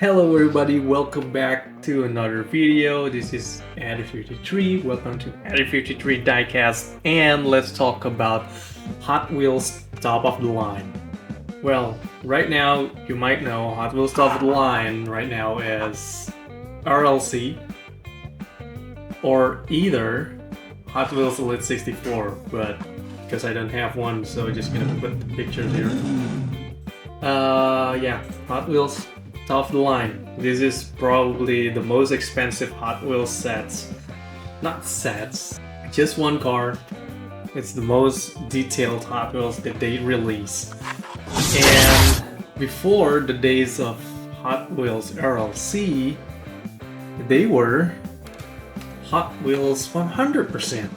Hello everybody, welcome back to another video. This is Addy53. Welcome to Addy53 Diecast, and let's talk about Hot Wheels top of the line. Well, right now you might know Hot Wheels top of the line right now is RLC or either Hot Wheels Elite 64, but because I don't have one, so I'm just gonna put the pictures here. Yeah, Hot Wheels top of the line. This is probably the most expensive Hot Wheels sets. Not sets, just one car. It's the most detailed Hot Wheels that they release. And before the days of Hot Wheels RLC, they were Hot Wheels 100%.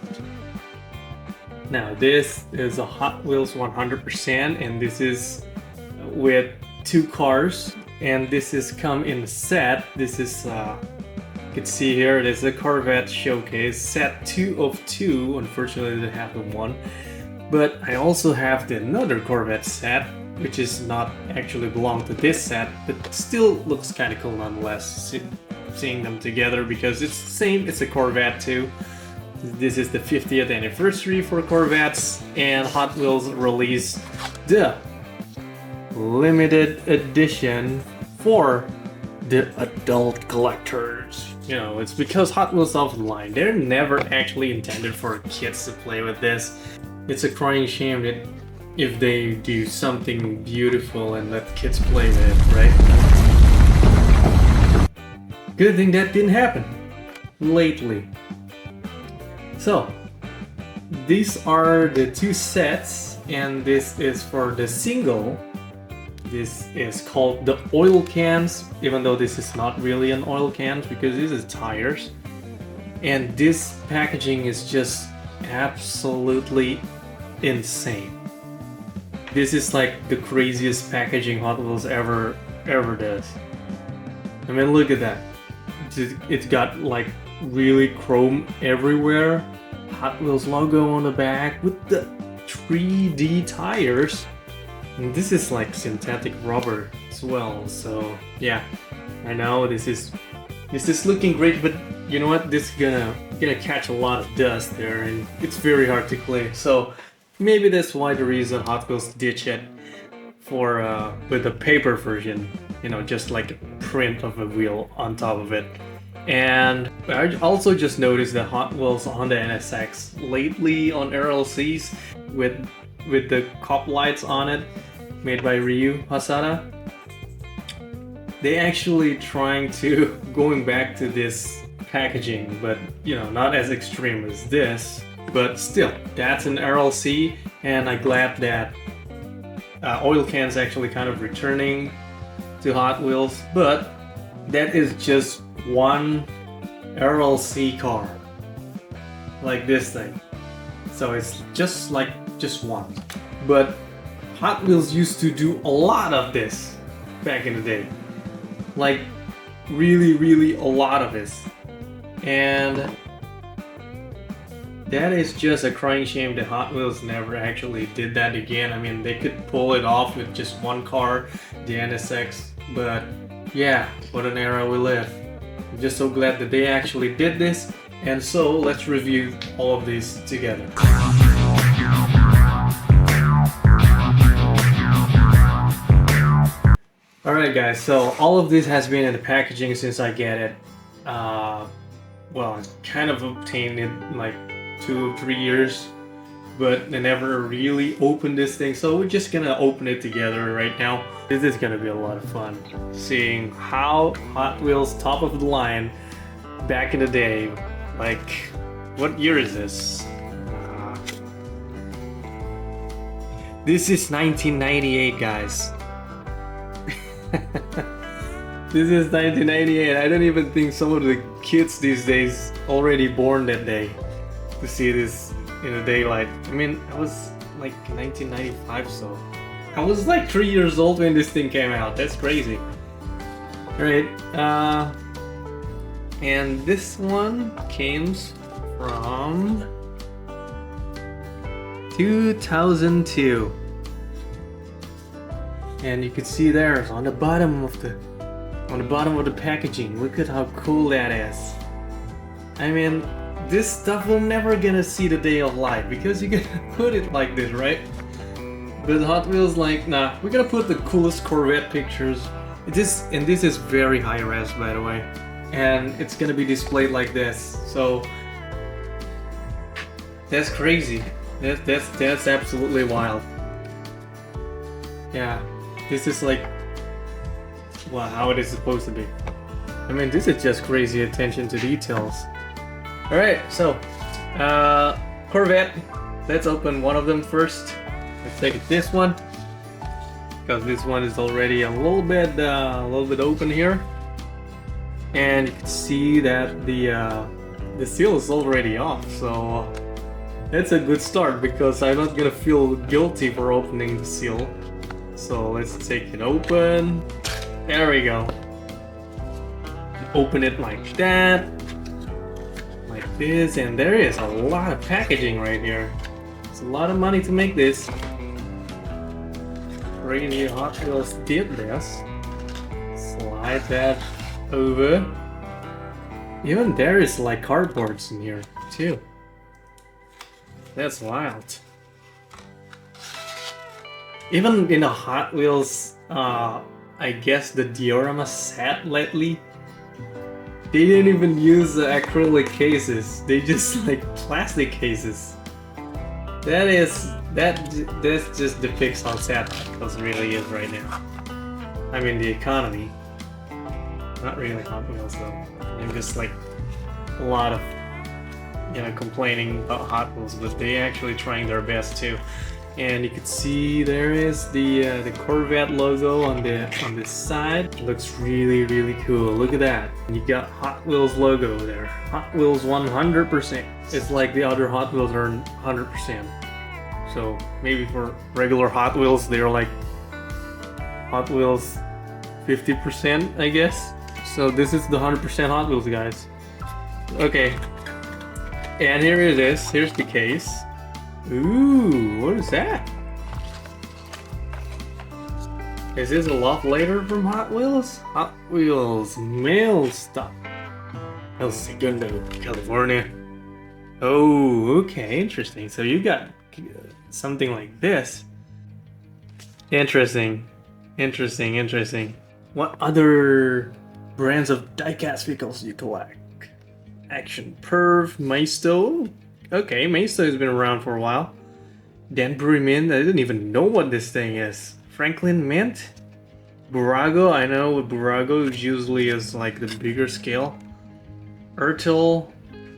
Now this is a Hot Wheels 100%, and this is with two cars. And this is come in a set. This is, you can see here, it is a Corvette showcase, set 2 of 2. Unfortunately, I didn't have the one. But I also have the another Corvette set, which is not actually belong to this set, but still looks kind of cool nonetheless, seeing them together, because it's the same, it's a Corvette too. This is the 50th anniversary for Corvettes, and Hot Wheels released the limited edition for the adult collectors. You know, it's because Hot Wheels off the line. They're never actually intended for kids to play with this. It's a crying shame that if they do something beautiful and let kids play with it, right? Good thing that didn't happen lately. So, these are the two sets, and this is for the single. This is called the oil cans, even though this is not really an oil can because this is tires. And this packaging is just absolutely insane. This is like the craziest packaging Hot Wheels ever does. I mean, look at that. It's got like really chrome everywhere. Hot Wheels logo on the back with the 3D tires. And this is like synthetic rubber as well, so yeah, I know this is looking great, but you know what? This is gonna catch a lot of dust there, and it's very hard to clean. So maybe that's why the reason Hot Wheels ditched it for with the paper version, you know, just like a print of a wheel on top of it. And I also just noticed that Hot Wheels on the NSX lately on RLCs with the cop lights on it, made by Ryu Hasada, they actually trying to going back to this packaging, but you know, not as extreme as this, but still, that's an RLC, and I'm glad that Oil Cans actually kind of returning to Hot Wheels, but that is just one RLC car, like this thing. So it's just one. But Hot Wheels used to do a lot of this back in the day. Like really a lot of this. And that is just a crying shame that Hot Wheels never actually did that again. I mean, they could pull it off with just one car, the NSX, but yeah, what an era we live. I'm just so glad that they actually did this. And so let's review all of these together. Alright guys, so all of this has been in the packaging since I get it. Well, I kind of obtained it like 2 or 3 years, but I never really opened this thing, so we're just gonna open it together right now. This is gonna be a lot of fun, seeing how Hot Wheels top of the line back in the day, like, what year is this? This is 1998, guys. This is 1998. I don't even think some of the kids these days already born that day to see this in the daylight. I mean, I was like 1995, so I was like 3 years old when this thing came out. That's crazy. Alright, and this one came from 2002. And you can see there on the bottom of the on the bottom of the packaging. Look at how cool that is. I mean, this stuff will never gonna see the day of light because you can put it like this, right? But Hot Wheels like, nah, we're gonna put the coolest Corvette pictures. And this is very high res, by the way. And it's gonna be displayed like this. So that's crazy. That's absolutely wild. Yeah, this is like, well, how it is supposed to be. I mean, this is just crazy attention to details. Alright, so Corvette. Let's open one of them first. Let's take this one, because this one is already a little bit open here, and you can see that the seal is already off. So that's a good start because I'm not gonna feel guilty for opening the seal. So let's take it open. There we go. Open it like that, like this, and there is a lot of packaging right here. It's a lot of money to make this. Really, Hot Wheels did this. Slide that over. Even there is like cardboards in here too. That's wild. Even in a Hot Wheels, I guess the diorama set lately, they didn't even use the acrylic cases. They just like plastic cases. That just depicts how sad Hot Wheels really is right now. I mean, the economy. Not really Hot Wheels though. I'm just like a lot of, you know, complaining about Hot Wheels, but they actually trying their best too. And you can see there is the Corvette logo on this side. It looks really cool. Look at that. And you got Hot Wheels logo there. Hot Wheels 100%. It's like the other Hot Wheels are 100%. So maybe for regular Hot Wheels they're like Hot Wheels 50%, I guess. So this is the 100% Hot Wheels, guys. Okay. And here it is. Here's the case. Ooh, what is that? Is this a love letter from Hot Wheels? Hot Wheels mail stop. El Segundo, California. Oh, okay, interesting. So you got something like this. Interesting. What other brands of diecast vehicles do you collect? Action Perv, Maisto. Okay, Maisto has been around for a while. Danbury Mint, I didn't even know what this thing is. Franklin Mint. Burago, I know Burago usually is like the bigger scale. Ertil,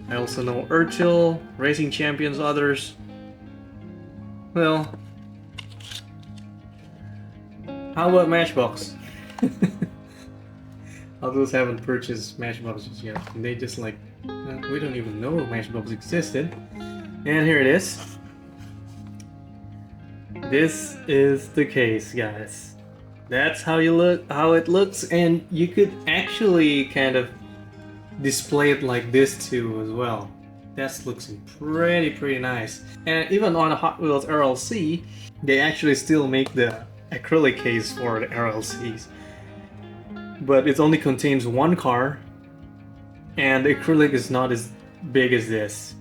I also know Ertil. Racing Champions, others. Well, how about Matchbox? Others haven't purchased Matchboxes yet. And they just like, we don't even know Matchbox existed. And here it is. This is the case, guys. That's how it looks, and you could actually kind of display it like this too as well. That looks pretty nice. And even on a Hot Wheels RLC, they actually still make the acrylic case for the RLCs. But it only contains one car, and the acrylic is not as big as this.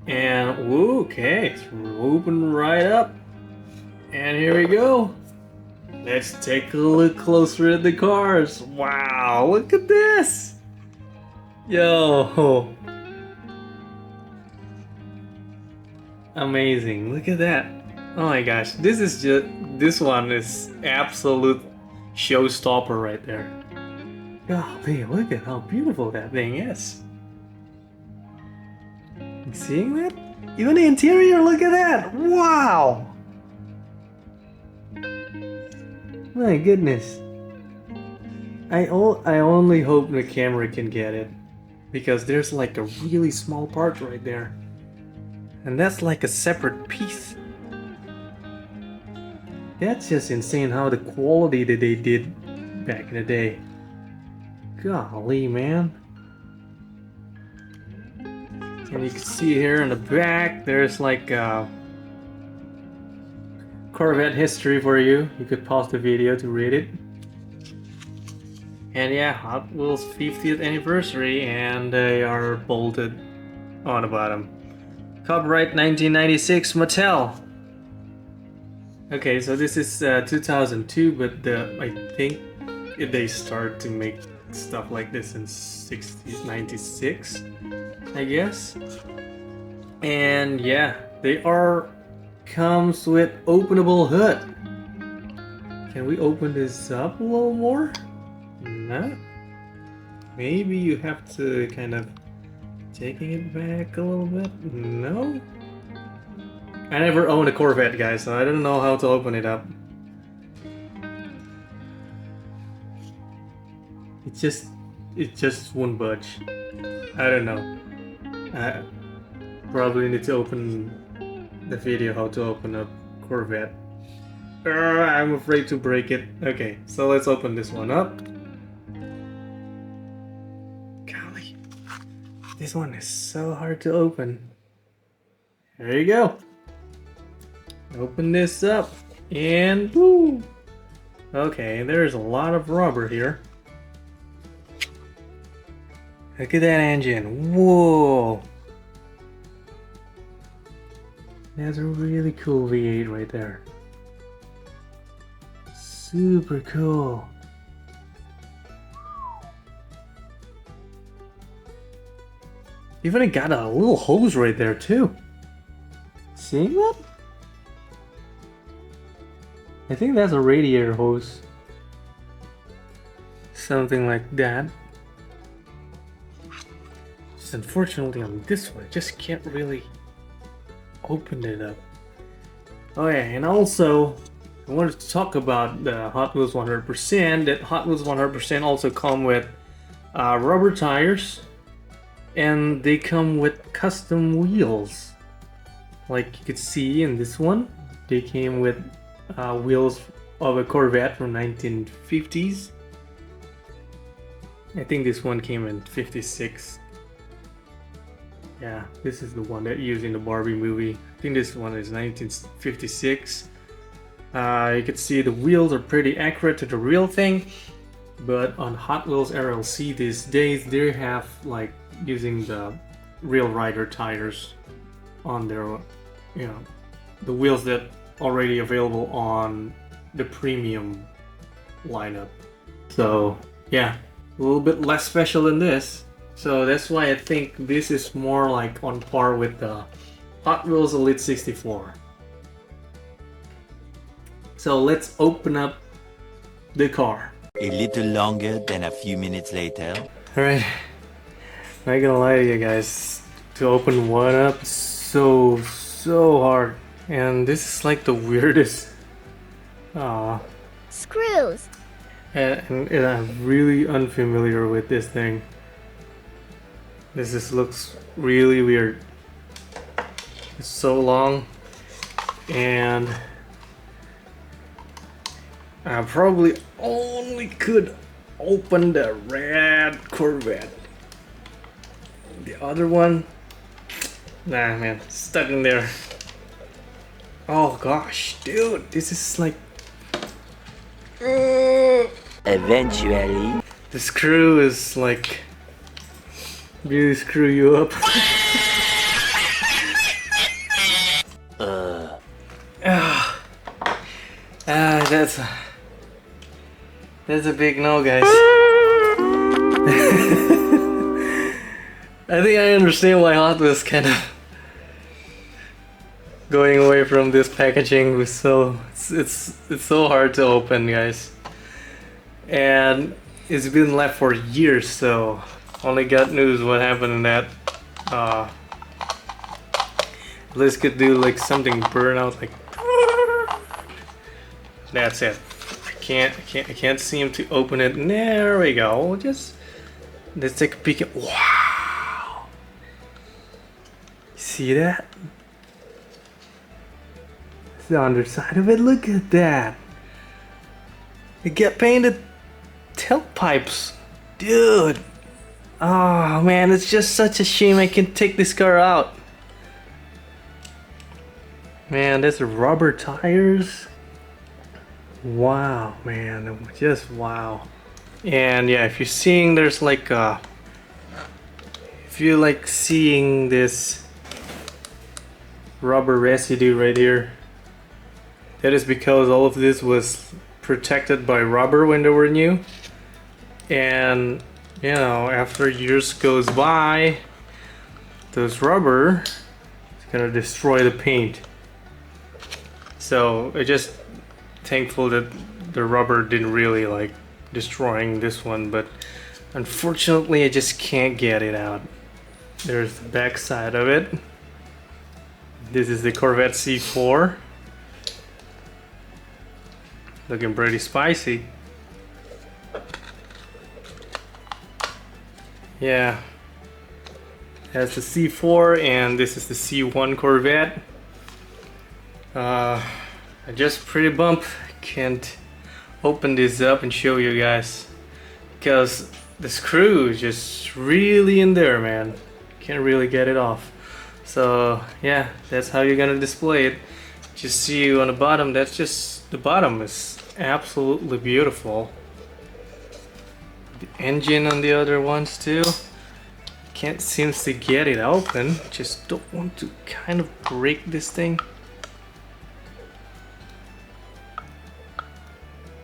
And okay, it's open right up. And here we go. Let's take a look closer at the cars. Wow, look at this. Yo. Amazing, look at that. Oh my gosh, this one is absolute showstopper right there. Golly, look at how beautiful that thing is. You seeing that? Even the interior, look at that! Wow! My goodness. I only hope the camera can get it, because there's like a really small part right there. And that's like a separate piece. That's just insane how the quality that they did back in the day. Golly, man. And you can see here in the back, there's like Corvette history for you. You could pause the video to read it. And yeah, Hot Wheels 50th anniversary, and they are bolted on the bottom. Copyright 1996 Mattel. Okay, so this is 2002, but I think they start to make stuff like this in 96, I guess. And yeah, they comes with openable hood. Can we open this up a little more? No. Maybe you have to kind of taking it back a little bit. No. I never owned a Corvette, guys, so I don't know how to open it up. It just won't budge. I don't know. I probably need to open the video how to open up Corvette. I'm afraid to break it. Okay, so let's open this one up. Golly, this one is so hard to open. There you go. Open this up and woo! Okay, there's a lot of rubber here. Look at that engine. Whoa! That's a really cool V8 right there. Super cool. Even got a little hose right there too. Seeing that? I think that's a radiator hose. Something like that. Just unfortunately on this one, I just can't really open it up. Oh yeah, and also I wanted to talk about the Hot Wheels 100%. That Hot Wheels 100% also come with rubber tires, and they come with custom wheels. Like you could see in this one, they came with wheels of a Corvette from 1950s. I think this one came in 56. Yeah, this is the one that used in the Barbie movie. I think this one is 1956. You can see the wheels are pretty accurate to the real thing, but on Hot Wheels RLC these days they have like using the real rider tires on their, you know, the wheels that already available on the premium lineup. So yeah, a little bit less special than this. So that's why I think this is more like on par with the Hot Wheels Elite 64. So let's open up the car. A little longer than a few minutes later. Alright, not gonna lie to you guys, to open one up is so hard. And this is like the weirdest. Screws. And I'm really unfamiliar with this thing. This just looks really weird. It's so long, and I probably only could open the red Corvette. The other one, nah man, stuck in there. Oh gosh, dude, this is like... Eventually. The screw is like... really screw you up. That's a big no, guys. I think I understand why Hot Wheels kind of going away from this packaging was so it's so hard to open, guys. And it's been left for years, so only God knows what happened in that. This could do like something burn out, like that's it. I can't seem to open it. There we go. Just let's take a peek at. Wow! See that? It's the underside of it. Look at that. It got painted tailpipes, dude. Oh man, it's just such a shame I can take this car out. Man, that's rubber tires. Wow, man, just wow. And yeah, if you're seeing, there's like if you like seeing this rubber residue right here, that is because all of this was protected by rubber when they were new. And you know, after years goes by, those rubber is gonna destroy the paint. So I just thankful that the rubber didn't really like destroying this one, but unfortunately I just can't get it out. There's the back side of it. This is the Corvette C4. Looking pretty spicy. Yeah. That's the C4 and this is the C1 Corvette. I just pretty bump can't open this up and show you guys because the screw is just really in there, man. Can't really get it off. So yeah, that's how you're gonna display it. Just see on the bottom, that's just the bottom is absolutely beautiful. The engine on the other ones too. Can't seem to get it open. Just don't want to kind of break this thing.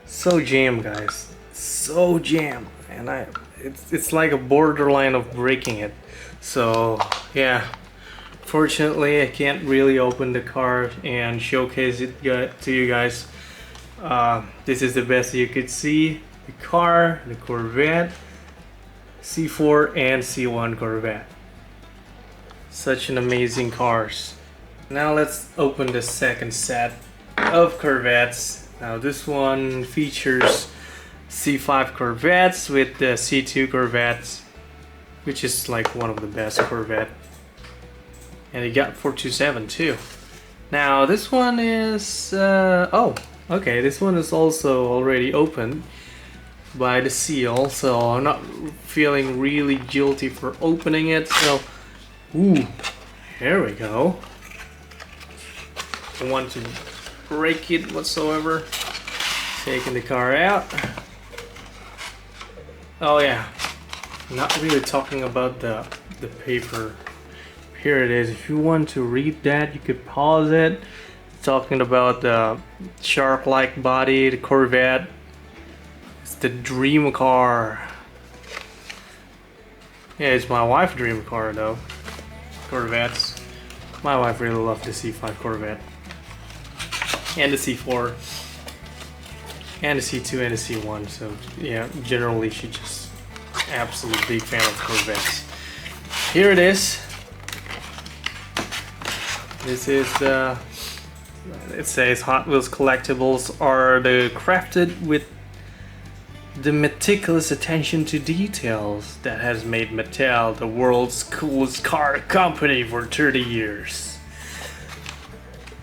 So jammed, guys. So jammed, and it's like a borderline of breaking it. So yeah, fortunately I can't really open the car and showcase it to you guys. This is the best you could see. The car, the Corvette, C4 and C1 Corvette. Such an amazing cars. Now let's open the second set of Corvettes. Now this one features C5 Corvettes with the C2 Corvettes, which is like one of the best Corvette. And it got 427 too. Now this one is oh, okay, this one is also already opened by the seal, so I'm not feeling really guilty for opening it. So, ooh, here we go. Don't want to break it whatsoever. Taking the car out. Oh yeah, not really talking about the paper. Here it is. If you want to read that, you could pause it. Talking about the shark-like body, the Corvette. It's the dream car. Yeah, it's my wife's dream car though. Corvettes. My wife really loved the C5 Corvette. And the C4. And the C2 and the C1. So yeah, generally she just absolute big fan of Corvettes. Here it is. This is it says Hot Wheels collectibles are crafted with the meticulous attention to details that has made Mattel the world's coolest car company for 30 years.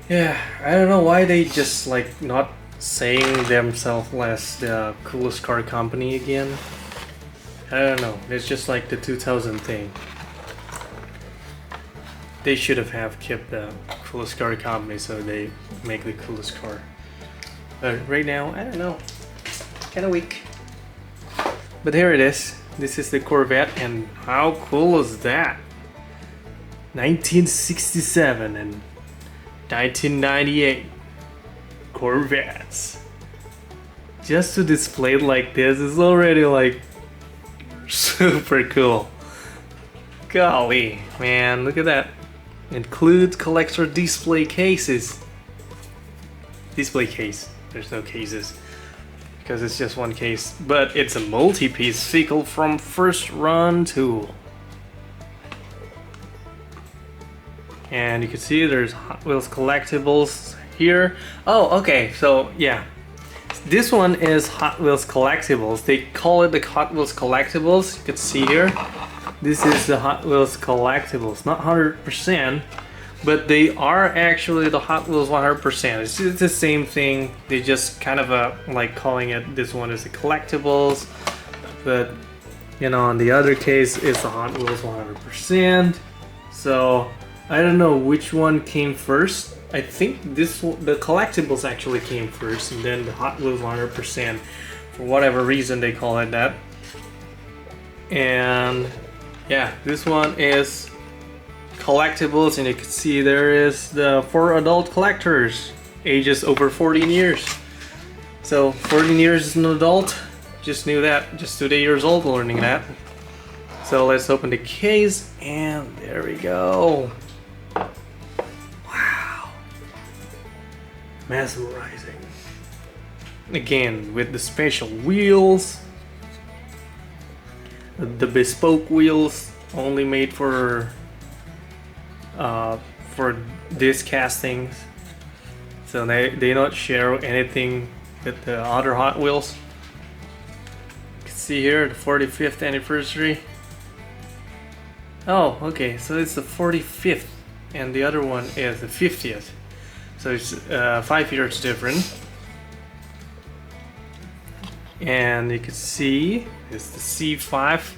Yeah, I don't know why they just like not saying themselves as the coolest car company again. I don't know, it's just like the 2000 thing. They should have kept the coolest car company so they make the coolest car. But right now, I don't know, kinda weak. But here it is. This is the Corvette, and how cool is that? 1967 and 1998 Corvettes. Just to display it like this is already like super cool. Golly, man, look at that. Includes collector display cases. Display case. There's no cases because it's just one case, but it's a multi-piece vehicle from first run tool. And you can see there's Hot Wheels collectibles here. Oh, okay, so yeah. This one is Hot Wheels collectibles. They call it the Hot Wheels collectibles. You can see here. This is the Hot Wheels collectibles. Not 100%, but they are actually the Hot Wheels 100%. It's the same thing. They just kind of like calling it, this one is the collectibles, but you know, in the other case it's the Hot Wheels 100%. So I don't know which one came first, I think the collectibles actually came first, and then the Hot Wheels 100%. For whatever reason, they call it that. And yeah, this one is collectibles, and you can see there is for adult collectors, ages over 14 years. So 14 years as an adult, just knew that. Just 2 years old learning that. So let's open the case, and there we go. Wow, mesmerizing. Again, with the special wheels, the bespoke wheels, only made for these castings. So they not share anything with the other Hot Wheels. You can see here the 45th anniversary. Oh, okay, so it's the 45th, and the other one is the 50th. So it's 5 years different. And you can see it's the C5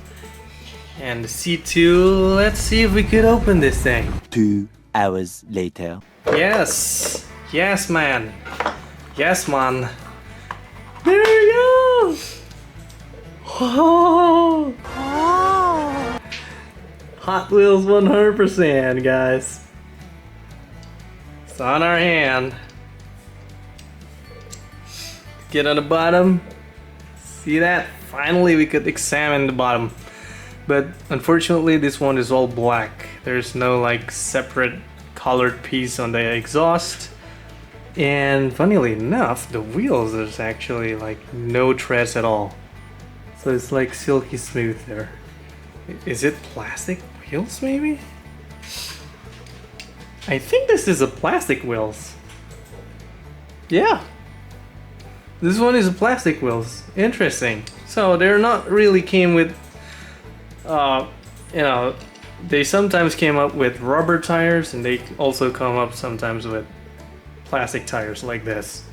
and the C2. Let's see if we could open this thing. 2 hours later. Yes, yes, man, yes, man. There we go. Oh. Hot Wheels 100%, guys. It's on our hand. Get on the bottom. See that? Finally we could examine the bottom. But unfortunately this one is all black. There's no like separate colored piece on the exhaust. And funnily enough, the wheels, there's actually like no treads at all. So it's like silky smooth there. Is it plastic wheels maybe? I think this is a plastic wheels. Yeah. This one is a plastic wheels. Interesting. So they're not really came with, you know, they sometimes came up with rubber tires, and they also come up sometimes with plastic tires like this.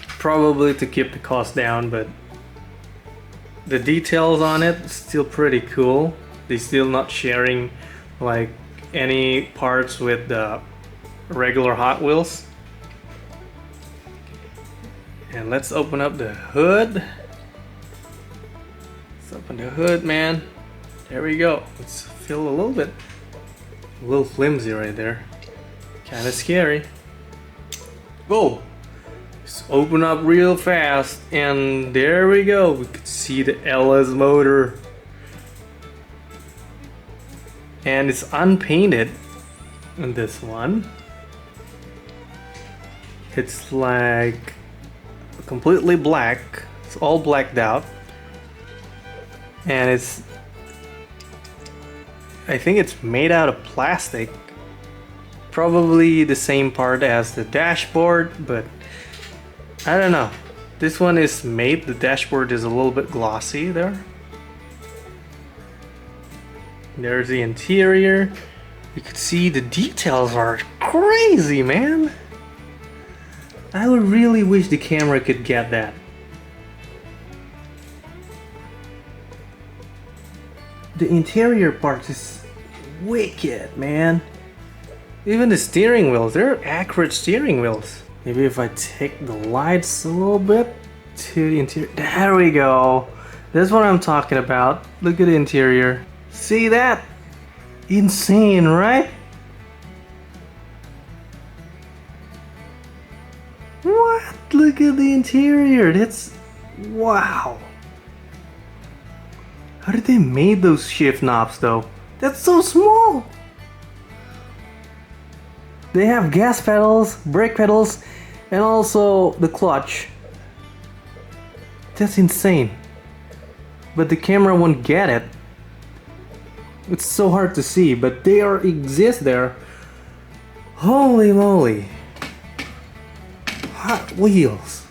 Probably to keep the cost down, but the details on it still pretty cool. They still not sharing like any parts with the regular Hot Wheels. And let's open up the hood. Let's open the hood, man. There we go. Let's feel a little flimsy right there. Kind of scary. Whoa! Just open up real fast, and there we go. We could see the LS motor. And it's unpainted in this one. It's like completely black. It's all blacked out. And I think it's made out of plastic. Probably the same part as the dashboard, but I don't know. This one is made, the dashboard is a little bit glossy there. There's the interior. You can see the details are crazy, man. I would really wish the camera could get that. The interior part is wicked, man. Even the steering wheels, they're accurate steering wheels. Maybe if I take the lights a little bit to the interior. There we go. That's what I'm talking about. Look at the interior. See that? Insane, right? What? Look at the interior. That's... wow. How did they make those shift knobs though? That's so small. They have gas pedals, brake pedals, and also the clutch. That's insane. But the camera won't get it. It's so hard to see, but they exist there. Holy moly. Hot Wheels.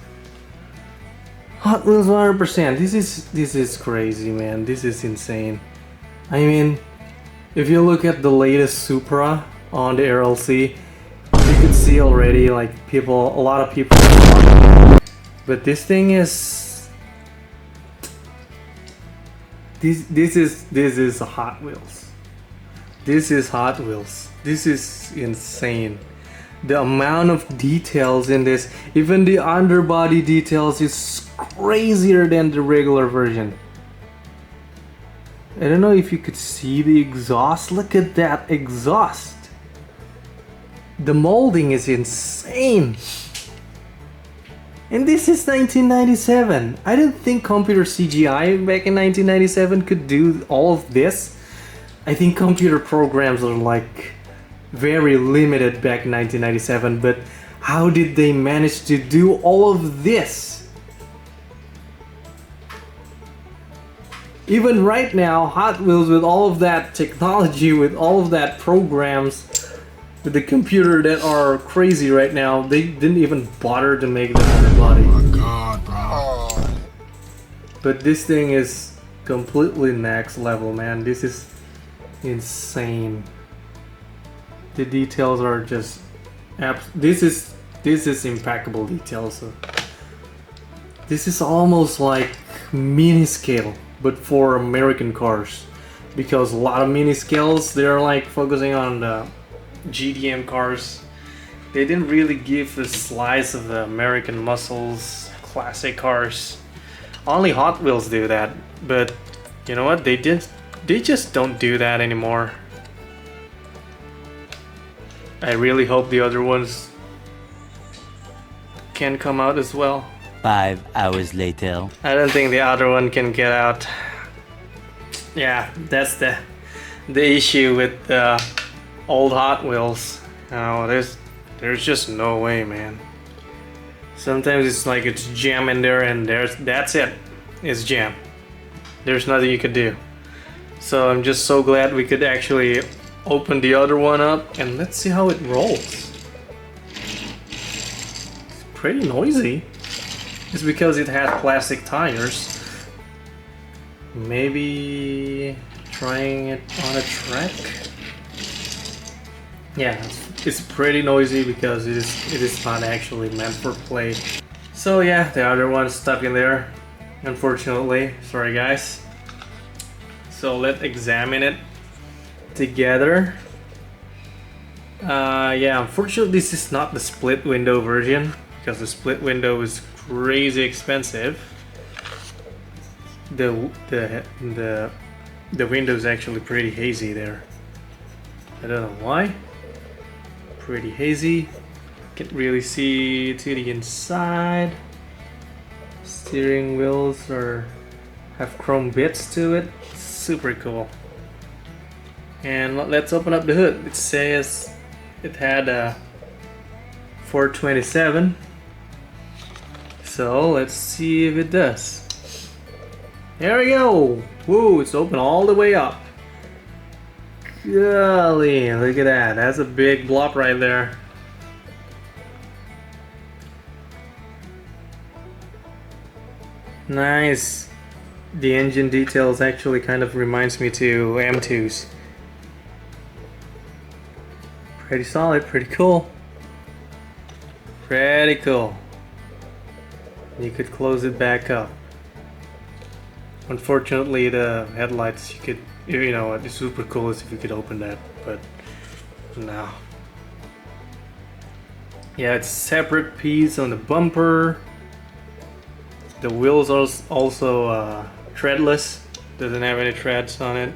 Hot Wheels 100%. This is crazy, man. This is insane. I mean, if you look at the latest Supra on the RLC, you could see already like a lot of people. But this thing is this is a Hot Wheels. This is Hot Wheels. This is insane. The amount of details in this, even the underbody details, is crazier than the regular version. I don't know if you could see the exhaust. Look at that exhaust. The molding is insane. And this is 1997. I didn't think computer CGI back in 1997 could do all of this. I think computer programs are like very limited back in 1997, but how did they manage to do all of this? Even right now, Hot Wheels, with all of that technology, with all of that programs, with the computer that are crazy right now, they didn't even bother to make the underbody. Oh my god, bro. But this thing is completely next level, man. This is insane. The details are just this is impeccable details. So this is almost like mini scale, but for American cars, because a lot of mini scales, they're like focusing on the GDM cars. They didn't really give a slice of the American muscles, classic cars. Only Hot Wheels do that, but you know what? They just don't do that anymore. I really hope the other ones can come out as well. 5 hours later. I don't think the other one can get out. Yeah, that's the issue with the old Hot Wheels. Oh, there's just no way, man. Sometimes it's like it's jam in there, and that's it. It's jam. There's nothing you could do. So I'm just so glad we could actually open the other one up, and let's see how it rolls. It's pretty noisy. It's because it has plastic tires. Maybe trying it on a track. Yeah, it's pretty noisy because it is not actually meant for play. So yeah, the other one's stuck in there, unfortunately. Sorry guys. So let's examine it together. Yeah, unfortunately this is not the split window version, because the split window is crazy expensive. The window is actually pretty hazy there. I don't know why. Pretty hazy. Can't really see to the inside. Steering wheels have chrome bits to it. Super cool. And let's open up the hood. It says it had a 427. So let's see if it does. There we go. Woo, it's open all the way up. Golly, look at that. That's a big blob right there. Nice. The engine details actually kind of reminds me to M2s. Pretty solid, pretty cool. Pretty cool. You could close it back up. Unfortunately, the headlights, you could, you know, it's super cool if you could open that, but no. Yeah, it's a separate piece on the bumper. The wheels are also treadless. Doesn't have any treads on it.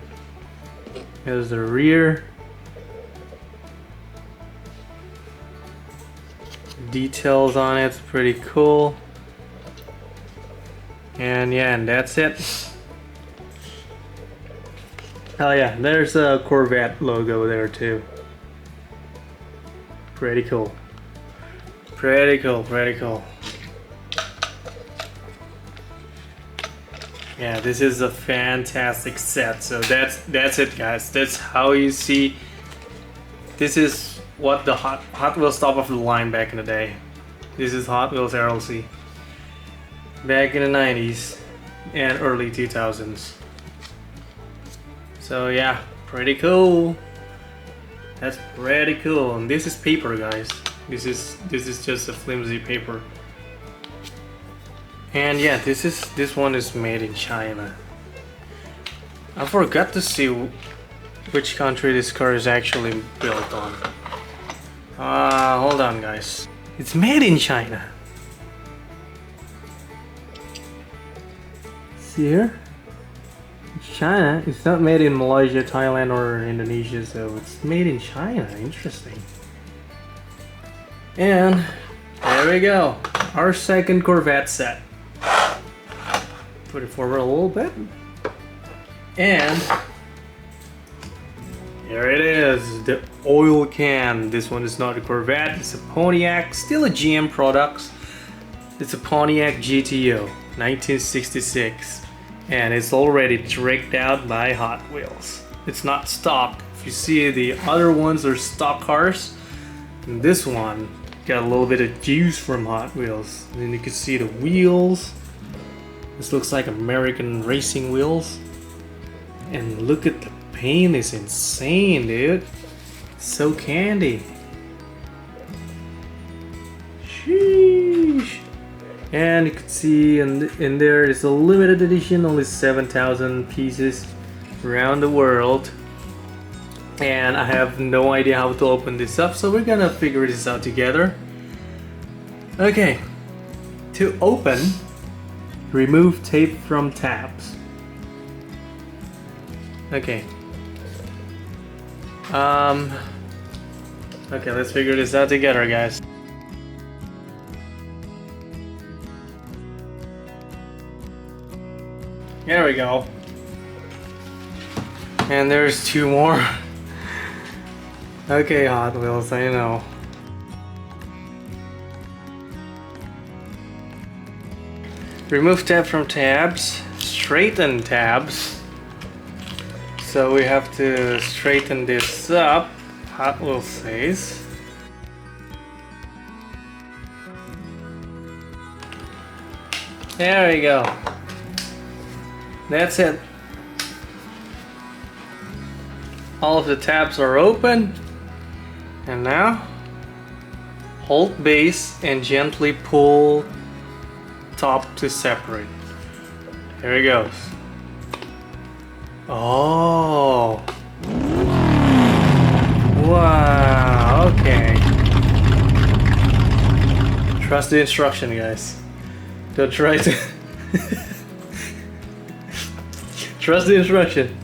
Here's the rear. Details on it's pretty cool. And yeah, and that's it. Oh yeah, there's a Corvette logo there too. Pretty cool. Pretty cool, pretty cool. Yeah, this is a fantastic set. So that's it guys. That's how you see. This is what the Hot Wheels top of the line back in the day. This is Hot Wheels RLC. Back in the 90s and early 2000s. So yeah, pretty cool. That's pretty cool. And this is paper, guys. This is just a flimsy paper. And yeah, this one is made in China. I forgot to see which country this car is actually built on. Hold on guys. It's made in China. See here? It's China. It's not made in Malaysia, Thailand or Indonesia, so it's made in China. Interesting. And there we go. Our second Corvette set. Put it forward a little bit. And here it is, the oil can. This one is not a Corvette, it's a Pontiac, still a GM product. It's a Pontiac GTO, 1966. And it's already tricked out by Hot Wheels. It's not stock. If you see the other ones are stock cars, and this one got a little bit of juice from Hot Wheels. And then you can see the wheels. This looks like American racing wheels. And look at the paint, it's insane, dude. So candy. Sheesh. And you can see in there it's a limited edition, only 7,000 pieces around the world. And I have no idea how to open this up, so we're gonna figure this out together. Okay, to open, remove tape from tabs. Okay. Okay, let's figure this out together, guys. There we go. And there's two more. Okay, Hot Wheels, I know. Remove tab from tabs, straighten tabs. So we have to straighten this up, Hot Wheels says. There we go. That's it. All of the tabs are open. And now, hold base and gently pull top to separate. Here it goes. Oh. Wow, okay. Trust the instruction, guys. Don't try to... Trust the instruction.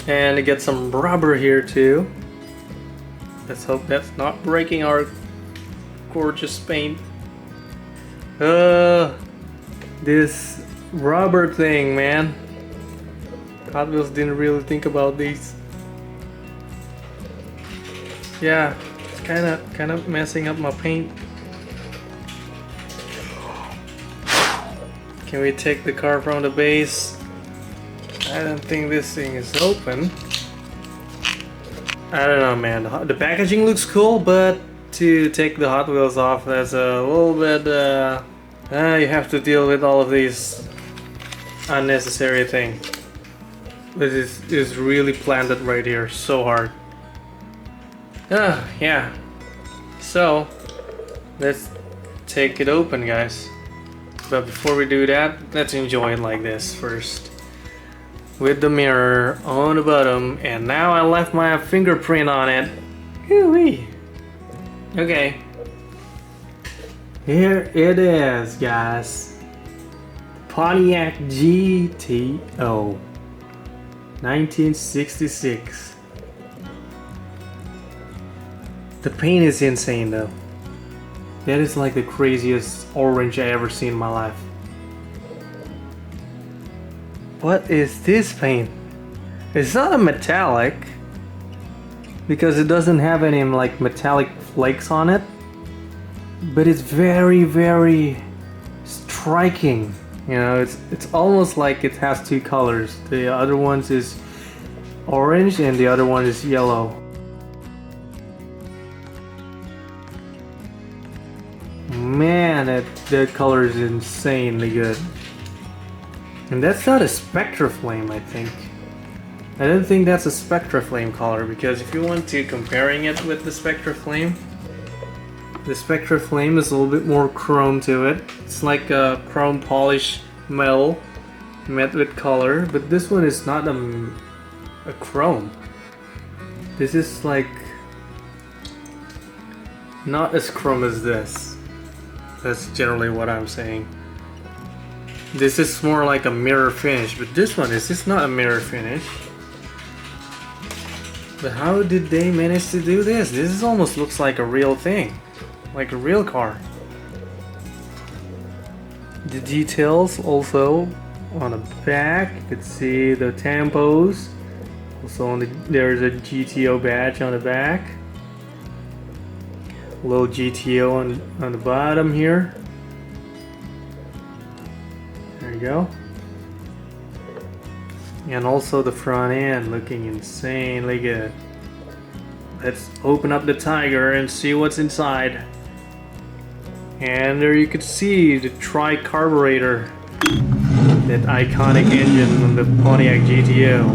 And get some rubber here too. Let's hope that's not breaking our gorgeous paint. This rubber thing, man. Hot Wheels didn't really think about these. Yeah, it's kind of messing up my paint. Can we take the car from the base? I don't think this thing is open. I don't know, man. The packaging looks cool, but to take the Hot Wheels off, that's a little bit... you have to deal with all of these unnecessary things. This is really planted right here, so hard. Yeah. So, let's take it open, guys. But before we do that, let's enjoy it like this first. With the mirror on the bottom, and now I left my fingerprint on it. Woo-wee. Okay. Here it is, guys. Pontiac GTO 1966. The paint is insane though. That is like the craziest orange I ever seen in my life. What is this paint? It's not a metallic because it doesn't have any like metallic flakes on it, but it's very, very striking. You know, it's almost like it has two colors. The other one is orange and the other one is yellow. Man, that color is insanely good. And that's not a Spectra Flame, I think. I don't think that's a Spectra Flame color, because if you want to comparing it with the Spectra Flame is a little bit more chrome to it. It's like a chrome polish metal met with color, but this one is not a a chrome. This is like not as chrome as this. That's generally what I'm saying. This is more like a mirror finish, but this one is just not a mirror finish. But how did they manage to do this? This almost looks like a real thing, like a real car. The details also on the back, you can see the tampos. Also on there's a GTO badge on the back. A little GTO on the bottom here. There you go. And also the front end looking insanely good. Let's open up the Tiger and see what's inside. And there you can see the tri-carburetor, that iconic engine on the Pontiac GTO.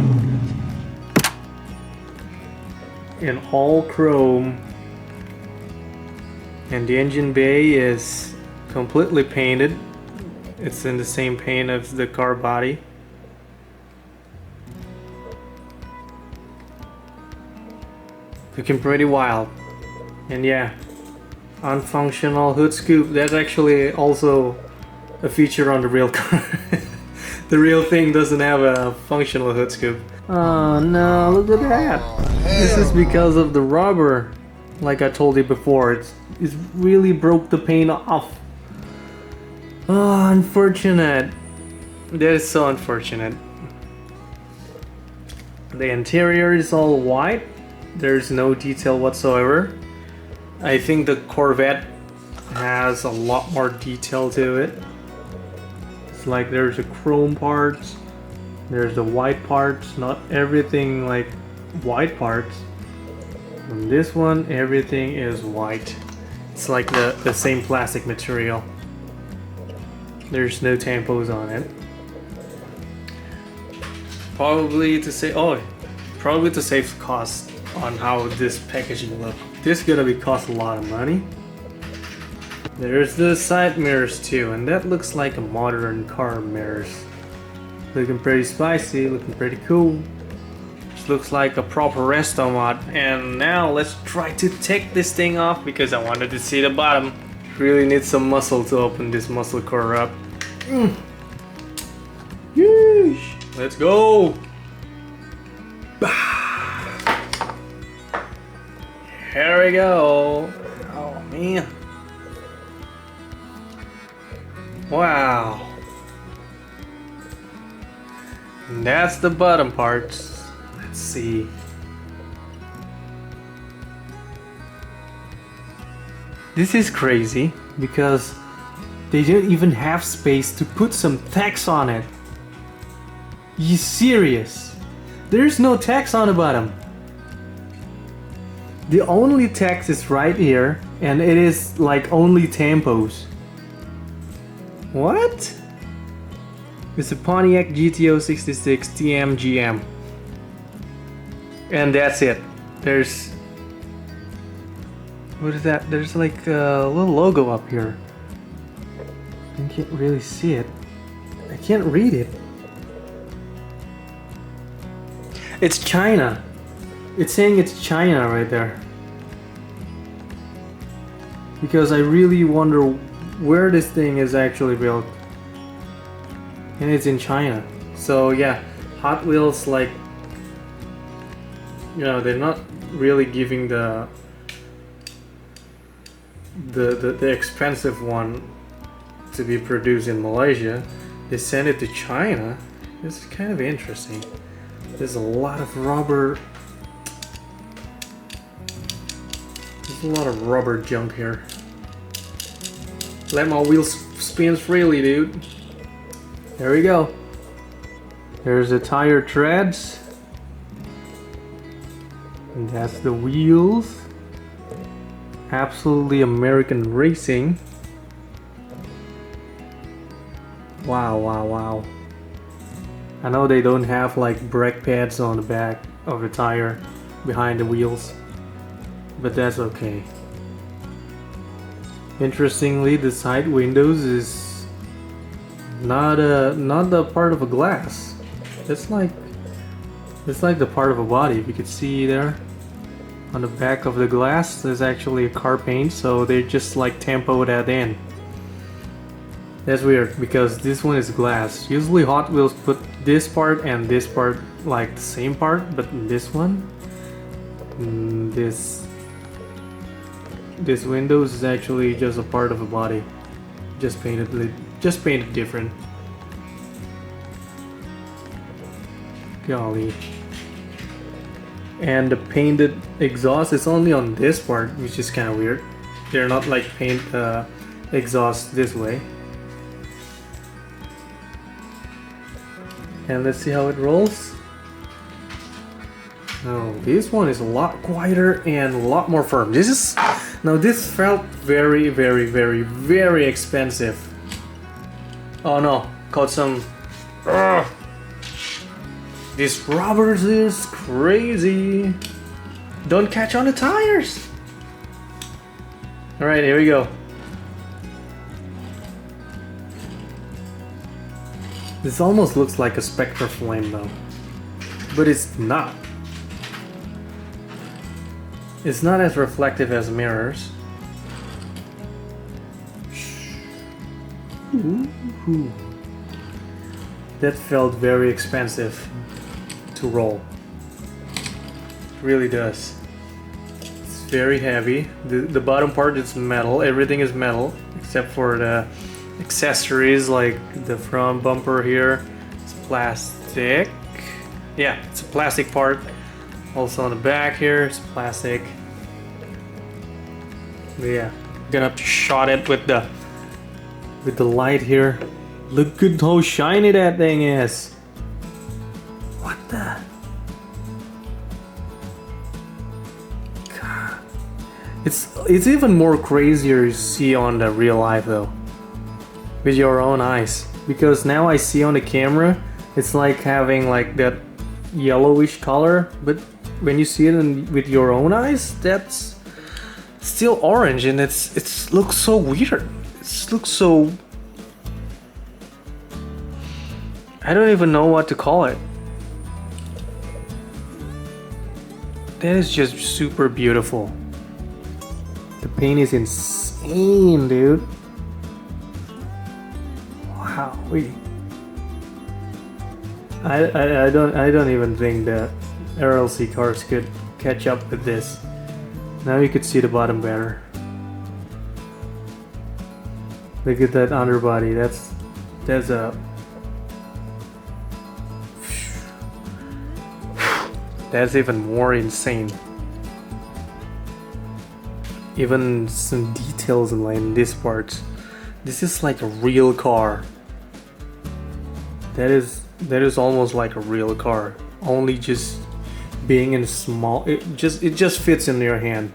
In all chrome. And the engine bay is completely painted. It's in the same paint as the car body. Looking pretty wild. And yeah, unfunctional hood scoop. That's actually also a feature on the real car. The real thing doesn't have a functional hood scoop. Oh no, look at that. This is because of the rubber. Like I told you before, it really broke the paint off. Oh, unfortunate. That is so unfortunate. The interior is all white. There's no detail whatsoever. I think the Corvette has a lot more detail to it. It's like there's the chrome parts, there's the white parts, not everything like white parts. On this one, everything is white. It's like the same plastic material. There's no tampos on it. Probably to save cost on how this packaging looks. This is gonna cost a lot of money. There's the side mirrors too, and that looks like a modern car mirrors. Looking pretty spicy, looking pretty cool. This looks like a proper resto mod. And now let's try to take this thing off because I wanted to see the bottom. Really need some muscle to open this muscle car up. Yeesh. Let's go. Here we go. Oh man. Wow. And that's the bottom parts. Let's see. This is crazy because they don't even have space to put some text on it. You serious? There's no text on the bottom. The only text is right here, and it is like only tampos. What? It's a Pontiac GTO 66 TMGM. And that's it. There's... what is that? There's like a little logo up here. I can't really see it. I can't read it. It's China. It's saying it's China right there. Because I really wonder where this thing is actually built. And it's in China. So yeah, Hot Wheels, like, you know, they're not really giving the expensive one to be produced in Malaysia. They send it to China. This is kind of interesting. There's a lot of rubber. There's a lot of rubber junk here. Let my wheels spin freely, dude. There we go. There's the tire treads. And that's the wheels. Absolutely American racing. Wow, wow, wow. I know they don't have like brake pads on the back of the tire behind the wheels, but that's okay. Interestingly, the side windows is not a part of a glass. It's like It's like the part of a body. If you could see there on the back of the glass, there's actually a car paint, so they just like tempo that in. That's weird because this one is glass. Usually Hot Wheels put this part and this part like the same part, but this one, this windows is actually just a part of a body, just painted different. Golly. And the painted exhaust is only on this part, which is kind of weird. They're not like paint exhaust this way. And let's see how it rolls. Oh, this one is a lot quieter and a lot more firm. This felt very, very, very, very expensive. Oh no, caught some. This rubber is crazy. Don't catch on the tires. All right, here we go. This almost looks like a Spectre flame though, but it's not. It's not as reflective as mirrors. Ooh. That felt very expensive to roll. It really does. It's very heavy. The bottom part is metal. Everything is metal except for the accessories, like the front bumper here. It's plastic. Yeah, it's a plastic part. Also on the back here, it's plastic. But yeah, gonna have to shot it with the light here. Look at how shiny that thing is. What the? God. It's even more crazier to see on the real life though. With your own eyes. Because now I see on the camera, it's like having like that yellowish color, but when you see it with your own eyes, that's still orange, and it looks so weird. It looks so, I don't even know what to call it. That is just super beautiful. The paint is insane, dude. Wow. I don't even think that RLC cars could catch up with this. Now you could see the bottom better. Look at that underbody. That's a. That's even more insane. Even some details in this part. This is like a real car. That is almost like a real car. Only just being in small, it just fits in your hand.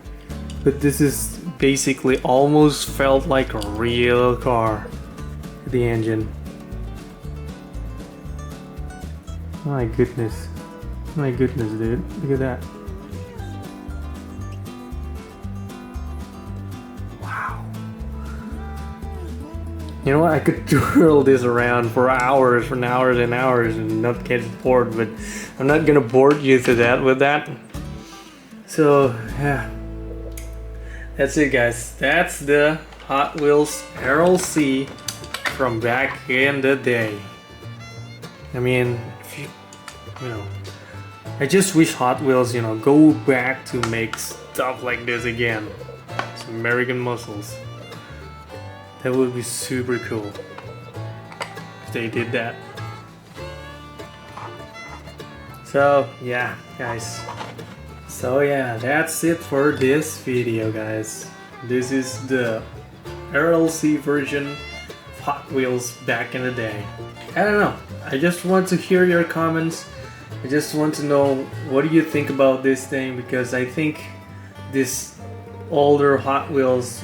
But this is basically almost felt like a real car. The engine. My goodness. My goodness, dude. Look at that. Wow. You know what? I could twirl this around for hours and hours and hours and not get bored, but I'm not gonna bore you to that with that. So, yeah. That's it, guys. That's the Hot Wheels RLC from back in the day. I mean, if you know, I just wish Hot Wheels, go back to make stuff like this again. Some American muscles. That would be super cool if they did that. So yeah, guys. So yeah, that's it for this video, guys. This is the RLC version of Hot Wheels back in the day. I don't know. I just want to hear your comments. I just want to know, what do you think about this thing? Because I think this older Hot Wheels,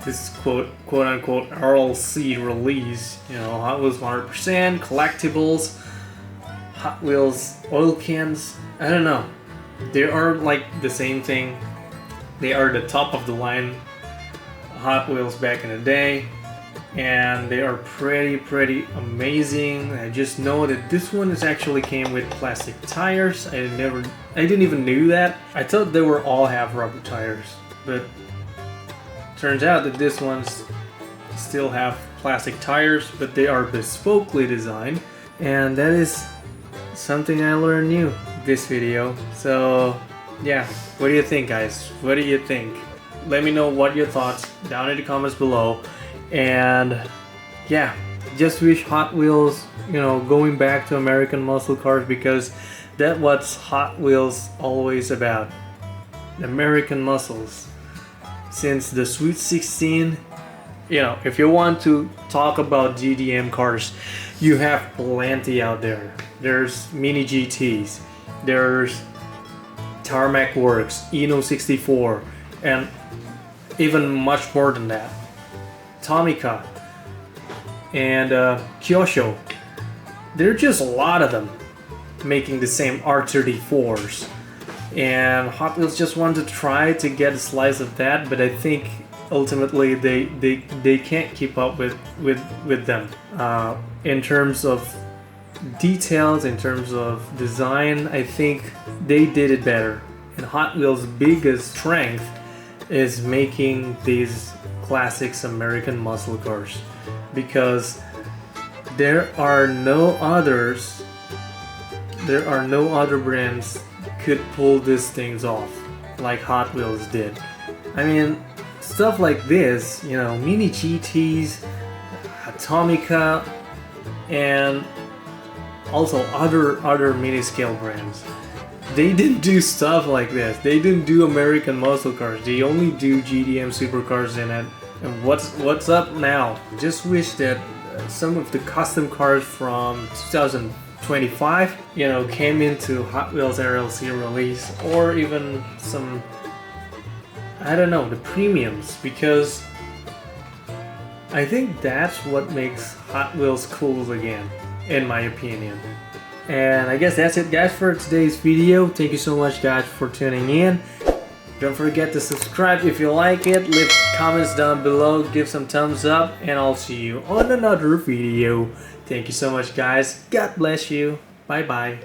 this quote unquote RLC release, Hot Wheels 100%, collectibles, Hot Wheels Oil Cans, I don't know. They are like the same thing. They are the top of the line Hot Wheels back in the day. and they are pretty amazing. I just know that this one is actually came with plastic tires. I didn't even knew that. I thought they were all have rubber tires, but turns out that this one's still have plastic tires, but they are bespokely designed, and that is something I learned new this video. So yeah, what do you think, guys? What do you think? Let me know what your thoughts down in the comments below. And yeah, just wish Hot Wheels, going back to American muscle cars, because that's what's Hot Wheels always about, American muscles. Since the Sweet 16, if you want to talk about GDM cars, you have plenty out there. There's Mini GTs, there's Tarmac Works, Eno 64, and even much more than that. Tomica and Kyosho. There are just a lot of them making the same R34s, and Hot Wheels just wanted to try to get a slice of that, but I think ultimately they can't keep up with them in terms of details, in terms of design. I think they did it better, and Hot Wheels' biggest strength is making these classics American muscle cars, because there are no other brands could pull these things off like Hot Wheels did. I mean, stuff like this, Mini GTs, Atomica, and also other mini scale brands, they didn't do stuff like this. They didn't do American muscle cars. They only do GDM supercars in it. And what's up now? Just wish that some of the custom cars from 2025, came into Hot Wheels RLC release, or even some, I don't know, the premiums, because I think that's what makes Hot Wheels cool again, in my opinion. And I guess that's it, guys, for today's video. Thank you so much, guys, for tuning in. Don't forget to subscribe if you like it. Leave comments down below, give some thumbs up, and I'll see you on another video. Thank you so much, guys. God bless you. Bye bye.